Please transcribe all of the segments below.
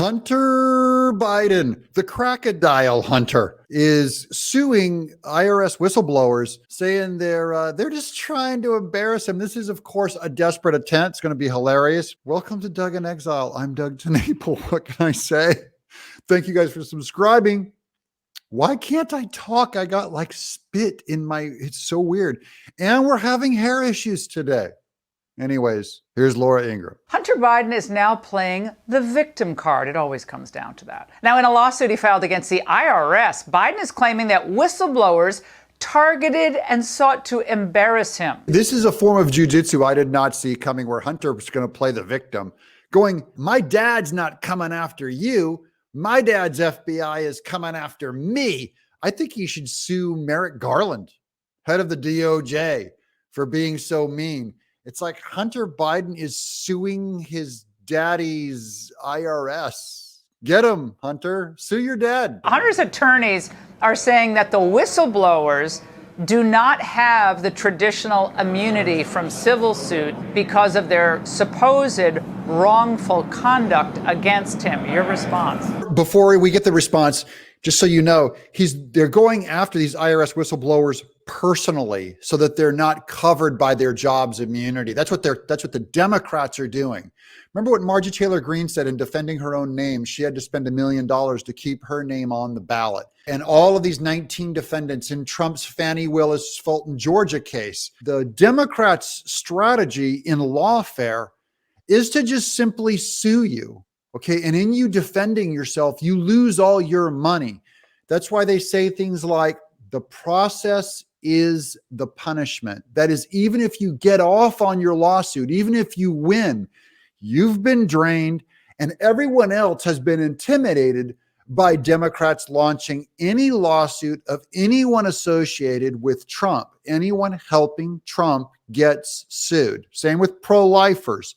Hunter Biden, the crocodile hunter, is suing IRS whistleblowers, saying they're just trying to embarrass him. This is, of course, a desperate attempt. It's going to be hilarious. Welcome to Doug in Exile. I'm Doug TeNapel. What can I say? Thank you guys for subscribing. Why can't I talk? I got like spit in my, it's so weird. And we're having hair issues today. Anyways, here's Laura Ingraham. Hunter Biden is now playing the victim card. It always comes down to that. Now, in a lawsuit he filed against the IRS, Biden is claiming that whistleblowers targeted and sought to embarrass him. This is a form of jujitsu I did not see coming, where Hunter was going to play the victim, going, my dad's not coming after you. My dad's FBI is coming after me. I think he should sue Merrick Garland, head of the DOJ, for being so mean. It's like Hunter Biden is suing his daddy's IRS. Get him, Hunter. Sue your dad. Hunter's attorneys are saying that the whistleblowers do not have the traditional immunity from civil suit because of their supposed wrongful conduct against him. Your response? Before we get the response, just so you know, they're going after these IRS whistleblowers personally so that they're not covered by their job's immunity. That's what the Democrats are doing. Remember what Marjorie Taylor Greene said in defending her own name? She had to spend $1 million to keep her name on the ballot. And all of these 19 defendants in Trump's Fannie Willis Fulton, Georgia case, the Democrats' strategy in lawfare is to just simply sue you. Okay. And in you defending yourself, you lose all your money. That's why they say things like the process is the punishment. That is, even if you get off on your lawsuit, even if you win, you've been drained, and everyone else has been intimidated by Democrats launching any lawsuit of anyone associated with Trump. Anyone helping Trump gets sued. Same with pro-lifers.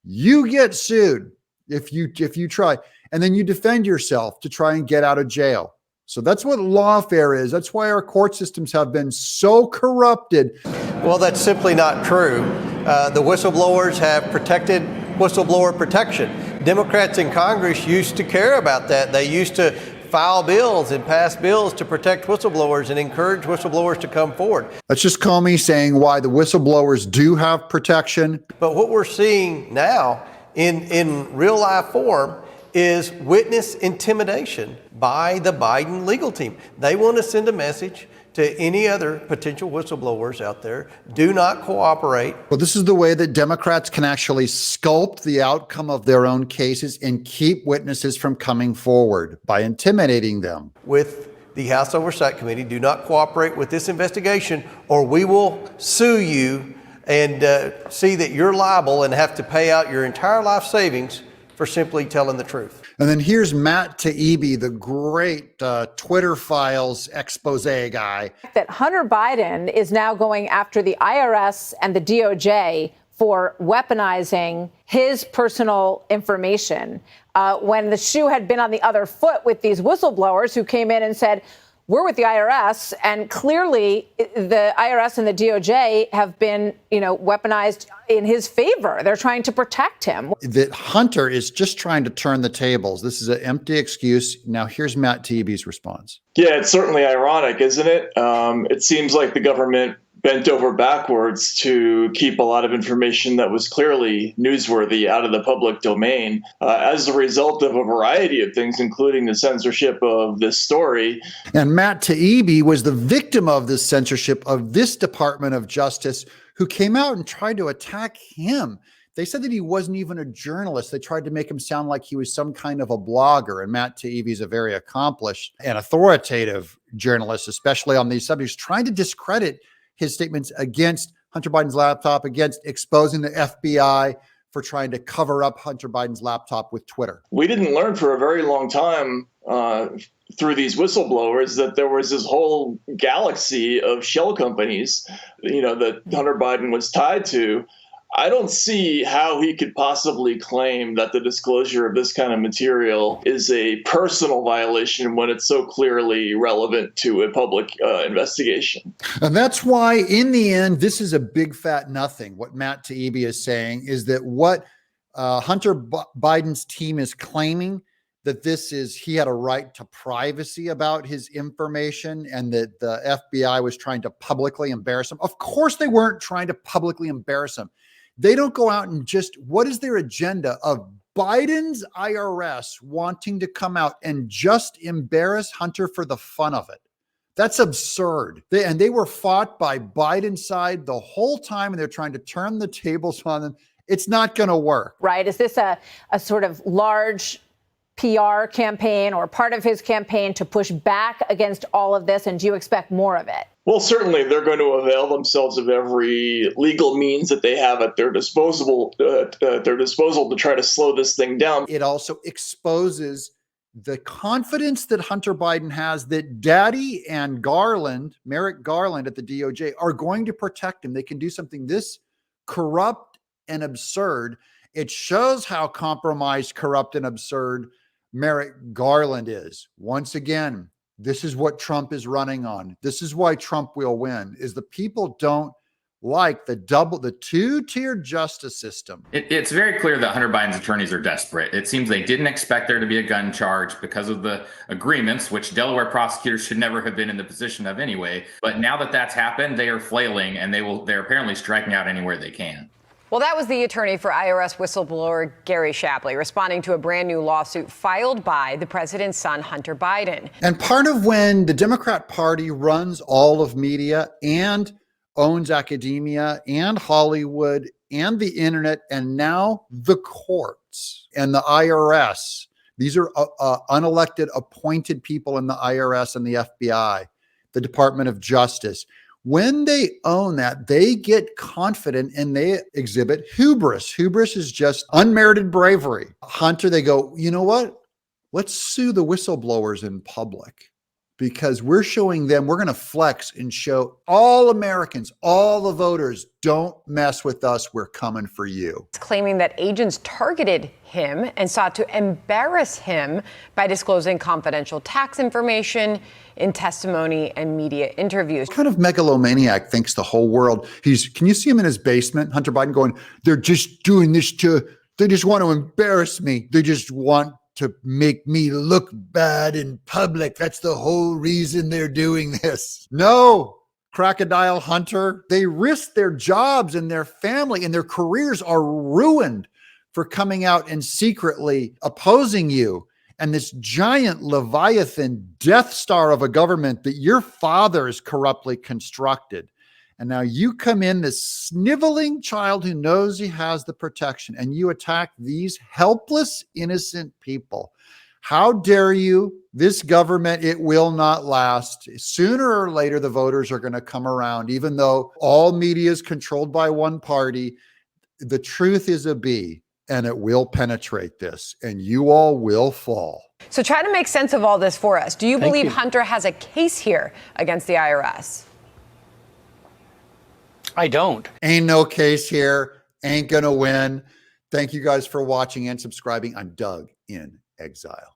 You get sued if you try, and then you defend yourself to try and get out of jail. So that's what lawfare is. That's why our court systems have been so corrupted. Well, that's simply not true. The whistleblowers have protected whistleblower protection. Democrats in Congress used to care about that. They used to file bills and pass bills to protect whistleblowers and encourage whistleblowers to come forward. That's just call me saying why the whistleblowers do have protection. But what we're seeing now in real life form is witness intimidation by the Biden legal team. They want to send a message to any other potential whistleblowers out there: do not cooperate. Well, this is the way that Democrats can actually sculpt the outcome of their own cases and keep witnesses from coming forward by intimidating them. With the House Oversight Committee, do not cooperate with this investigation, or we will sue you and see that you're liable and have to pay out your entire life savings for simply telling the truth. And then here's Matt Taibbi, the great Twitter files expose guy. That Hunter Biden is now going after the IRS and the DOJ for weaponizing his personal information, when the shoe had been on the other foot with these whistleblowers who came in and said, we're with the IRS, and clearly the IRS and the DOJ have been, weaponized in his favor. They're trying to protect him. That Hunter is just trying to turn the tables. This is an empty excuse. Now here's Matt Taibbi's response. Yeah, it's certainly ironic, isn't it? It seems like the government bent over backwards to keep a lot of information that was clearly newsworthy out of the public domain as a result of a variety of things, including the censorship of this story. And Matt Taibbi was the victim of this censorship of this Department of Justice, who came out and tried to attack him. They said that he wasn't even a journalist. They tried to make him sound like he was some kind of a blogger. And Matt Taibbi is a very accomplished and authoritative journalist, especially on these subjects, trying to discredit his statements against Hunter Biden's laptop, against exposing the FBI for trying to cover up Hunter Biden's laptop with Twitter. We didn't learn for a very long time through these whistleblowers that there was this whole galaxy of shell companies, that Hunter Biden was tied to. I don't see how he could possibly claim that the disclosure of this kind of material is a personal violation when it's so clearly relevant to a public investigation. And that's why, in the end, this is a big fat nothing. What Matt Taibbi is saying is that what Hunter Biden's team is claiming that he had a right to privacy about his information and that the FBI was trying to publicly embarrass him. Of course they weren't trying to publicly embarrass him. They don't go out and what is their agenda of Biden's IRS wanting to come out and just embarrass Hunter for the fun of it? That's absurd. They were fought by Biden's side the whole time, and they're trying to turn the tables on them. It's not going to work. Right. Is this a sort of large PR campaign or part of his campaign to push back against all of this? And do you expect more of it? Well, certainly they're going to avail themselves of every legal means that they have at their disposal to try to slow this thing down. It also exposes the confidence that Hunter Biden has that Daddy and Merrick Garland at the DOJ are going to protect him. They can do something this corrupt and absurd. It shows how compromised, corrupt, and absurd Merrick Garland is. Once again, this is what Trump is running on. This is why Trump will win, is the people don't like the two-tiered justice system. It's very clear that Hunter Biden's attorneys are desperate. It seems they didn't expect there to be a gun charge because of the agreements, which Delaware prosecutors should never have been in the position of anyway. But now that that's happened, they are flailing, and they're apparently striking out anywhere they can. Well, that was the attorney for IRS whistleblower Gary Shapley responding to a brand new lawsuit filed by the president's son, Hunter Biden. And part of when the Democrat Party runs all of media and owns academia and Hollywood and the internet and now the courts and the IRS, these are unelected appointed people in the IRS and the FBI, the Department of Justice. When they own that, they get confident and they exhibit hubris. Hubris is just unmerited bravery. Hunter, they go, you know what? Let's sue the whistleblowers in public because we're showing them, we're going to flex and show all Americans, all the voters, don't mess with us. We're coming for you. Claiming that agents targeted him and sought to embarrass him by disclosing confidential tax information in testimony and media interviews. What kind of megalomaniac thinks the whole world? Can you see him in his basement? Hunter Biden going, they're just doing this they just want to embarrass me. They just want to make me look bad in public. That's the whole reason they're doing this. No, Crocodile Hunter, they risk their jobs and their family and their careers are ruined for coming out and secretly opposing you. And this giant Leviathan Death Star of a government that your fathers corruptly constructed. And now you come in, this sniveling child who knows he has the protection, and you attack these helpless, innocent people. How dare you? This government, it will not last. Sooner or later, the voters are going to come around, even though all media is controlled by one party. The truth is a bee. And it will penetrate this, and you all will fall. So try to make sense of all this for us. Do you believe Hunter has a case here against the IRS? I don't. Ain't no case here. Ain't gonna win. Thank you guys for watching and subscribing. I'm Doug in Exile.